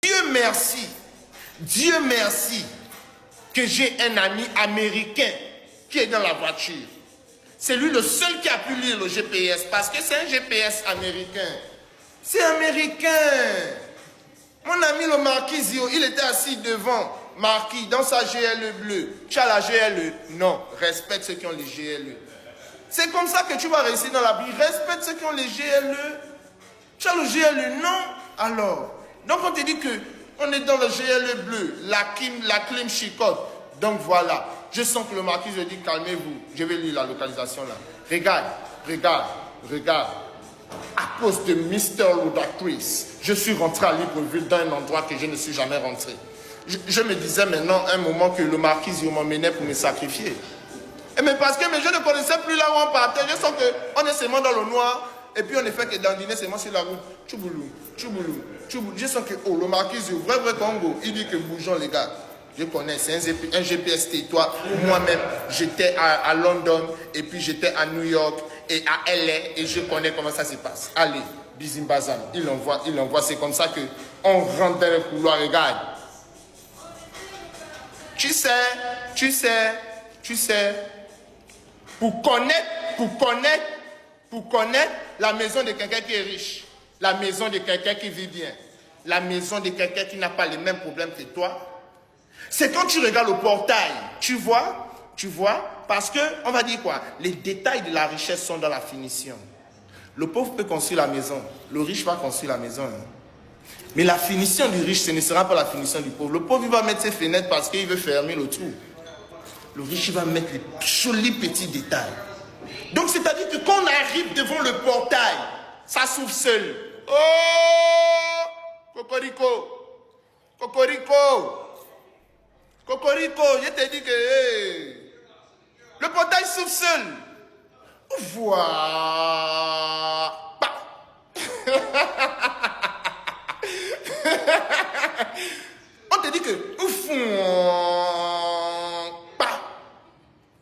Dieu merci que j'ai un ami américain qui est dans la voiture. C'est lui le seul qui a pu lire le GPS parce que c'est un GPS américain. C'est américain. Mon ami le Marquisio, il était assis devant Marquis dans sa GLE bleue. Tu as la GLE? Non, respecte ceux qui ont les GLE. C'est comme ça que tu vas réussir dans la vie. Respecte ceux qui ont les GLE. Tu as le GLE? Non. Alors, donc on te dit que on est dans le GLE bleu, la clim chicote. Donc voilà, je sens que le marquis dit calmez-vous. Je vais lire la localisation là. Regarde. À cause de Mr. Ludacris, je suis rentré à Libreville dans un endroit que je ne suis jamais rentré. Je me disais maintenant un moment que le marquis m'emmenait pour me sacrifier. Mais parce que je ne connaissais plus là où on partait. Je sens qu'on est seulement dans le noir. Et puis on ne fait que dandiner seulement sur la route. Tchouboulou. Je sens que le marquis, vrai Congo, il dit que bougeons les gars. Je connais, c'est un GPS tais-toi. Moi-même, j'étais à London, et puis j'étais à New York, et à LA, et je connais comment ça se passe. Allez, Bizimbazam, il envoie, c'est comme ça qu'on rentre dans le couloir, regarde. Tu sais, pour connaître la maison de quelqu'un qui est riche, la maison de quelqu'un qui vit bien, la maison de quelqu'un qui n'a pas les mêmes problèmes que toi, c'est quand tu regardes le portail, tu vois, parce que, on va dire quoi, les détails de la richesse sont dans la finition. Le pauvre peut construire la maison, le riche va construire la maison. Mais la finition du riche, ce ne sera pas la finition du pauvre. Le pauvre, il va mettre ses fenêtres parce qu'il veut fermer le trou. Le riche, il va mettre les jolis petits détails. Donc, c'est-à-dire que quand on arrive devant le portail, ça s'ouvre seul. Oh! Cocorico, je t'ai dit que le portail s'ouvre seul. Voilà. On te dit que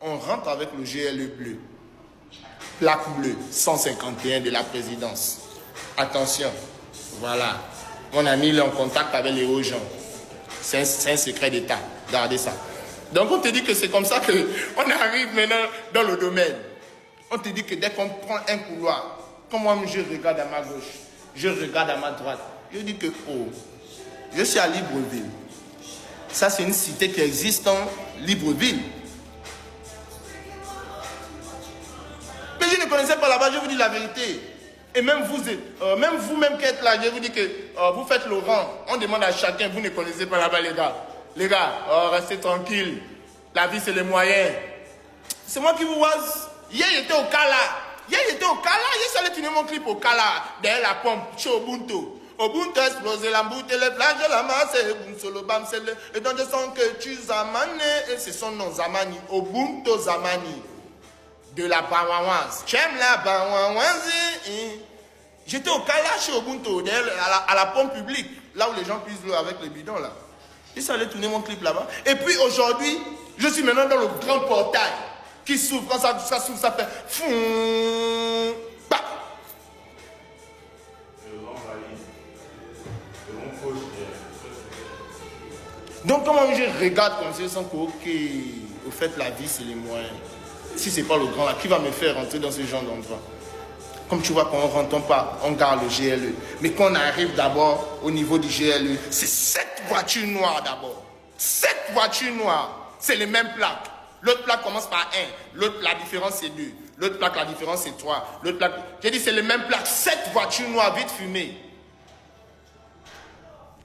on rentre avec le GLE bleu. Plaque bleue 151 de la présidence. Attention, voilà. Mon ami il est en contact avec les hauts gens. C'est un secret d'État. Regardez ça. Donc on te dit que c'est comme ça qu'on arrive maintenant dans le domaine. On te dit que dès qu'on prend un couloir, comme moi je regarde à ma gauche, je regarde à ma droite, je dis que je suis à Libreville. Ça c'est une cité qui existe en Libreville. Mais je ne connaissais pas là-bas, je vous dis la vérité. Et même vous-même qui êtes là, je vous dis que vous faites le rang. On demande à chacun, vous ne connaissez pas là-bas les gars. Les gars, restez tranquilles. La vie c'est les moyens. C'est moi qui vous vois. Hier j'étais au Kala. Hier je suis allé tourner mon clip au Kala. Derrière la pompe, chez Ubuntu. Ubuntu explosé la boute, les plages de la masse, et donc je sens que tu Zamani, et c'est son nom, Zamani, Ubuntu Zamani. De la Bawawaz. J'aime la Bawawaz. J'étais au Kala chez Ubuntu, à la pompe publique, là où les gens puissent l'eau avec les bidons là. Je suis allé tourner mon clip là-bas. Et puis aujourd'hui, je suis maintenant dans le grand portail qui s'ouvre. Quand ça s'ouvre, ça fait fou. Bah. Donc comment je regarde comme ça, je sens que ok, au fait la vie c'est les moyens. Si c'est pas le grand là, qui va me faire rentrer dans ce genre d'endroit? Comme tu vois, quand on rentre pas, on garde le GLE. Mais quand on arrive d'abord au niveau du GLE, c'est 7 voitures noires d'abord. 7 voitures noires, c'est les mêmes plaques. L'autre plaque commence par 1, l'autre la différence c'est 2, l'autre plaque la différence c'est 3, l'autre plaque... J'ai dit c'est les mêmes plaques, 7 voitures noires vite fumées.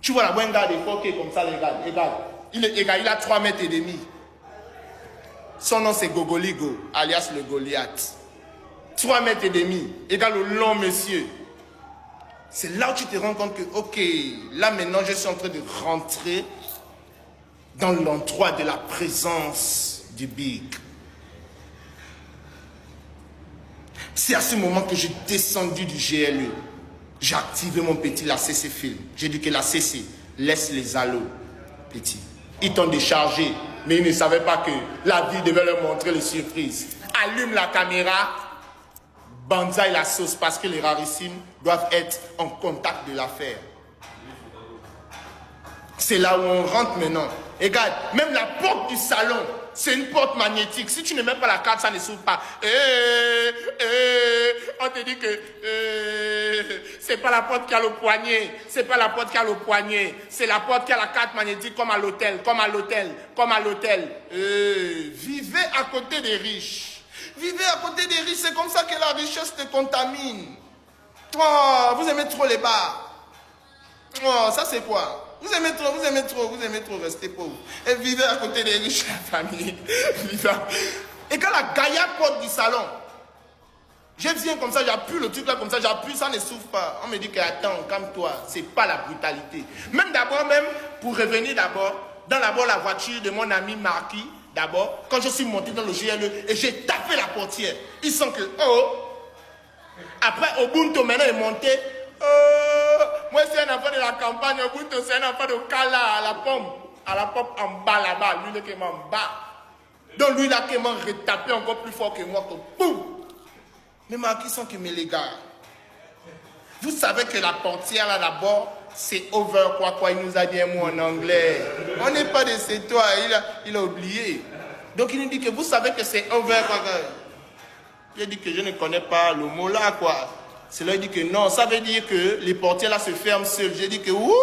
Tu vois la bonne garde est coquée comme ça, les gars. Il a 3 mètres et demi. Son nom c'est Gogoligo, alias le Goliath. 3 mètres et demi, égale le long monsieur. C'est là où tu te rends compte que, ok, là maintenant je suis en train de rentrer dans l'endroit de la présence du Big. C'est à ce moment que j'ai descendu du GLE. J'ai activé mon petit, la CC Film. J'ai dit que la CC laisse les halos, petit. Ils t'ont déchargé, mais ils ne savaient pas que la vie devait leur montrer les surprises. Allume la caméra, banzai la sauce, parce que les rarissimes doivent être en contact de l'affaire. C'est là où on rentre maintenant. Regarde, même la porte du salon, c'est une porte magnétique. Si tu ne mets pas la carte, ça ne s'ouvre pas. On te dit que c'est pas la porte qui a le poignet. C'est pas la porte qui a le poignet. C'est la porte qui a la carte magnétique comme à l'hôtel, comme à l'hôtel, comme à l'hôtel. Vivez à côté des riches. Vivez à côté des riches. C'est comme ça que la richesse te contamine. Oh, vous aimez trop les bars. Oh, ça c'est quoi? Vous aimez trop rester pauvre. Et vivez à côté des riches, la famille. Et quand la Gaïa porte du salon, je viens comme ça, j'appuie le truc là comme ça, j'appuie, ça ne s'ouvre pas. On me dit que attends, calme-toi, c'est pas la brutalité. Même d'abord, pour revenir d'abord, dans la voiture de mon ami Marquis, d'abord, quand je suis monté dans le GLE et j'ai tapé la portière, ils sentent que, oh, après Ubuntu maintenant est monté. Moi, c'est un enfant de la campagne. Ubuntu, c'est un enfant de Kala à la pomme en bas là-bas. Lui, il est en bas. Donc, lui, il a quasiment retapé encore plus fort que moi. Boum! Mais Marquis sont que, mais les gars, vous savez que la portière là d'abord, c'est over quoi. Il nous a dit un mot en anglais. On n'est pas de ces toi. Il a oublié. Donc, il nous dit que vous savez que c'est over quoi. Il a dit que je ne connais pas le mot là quoi. C'est là il dit que non, ça veut dire que les portières là se ferment seules. J'ai dit que ouh!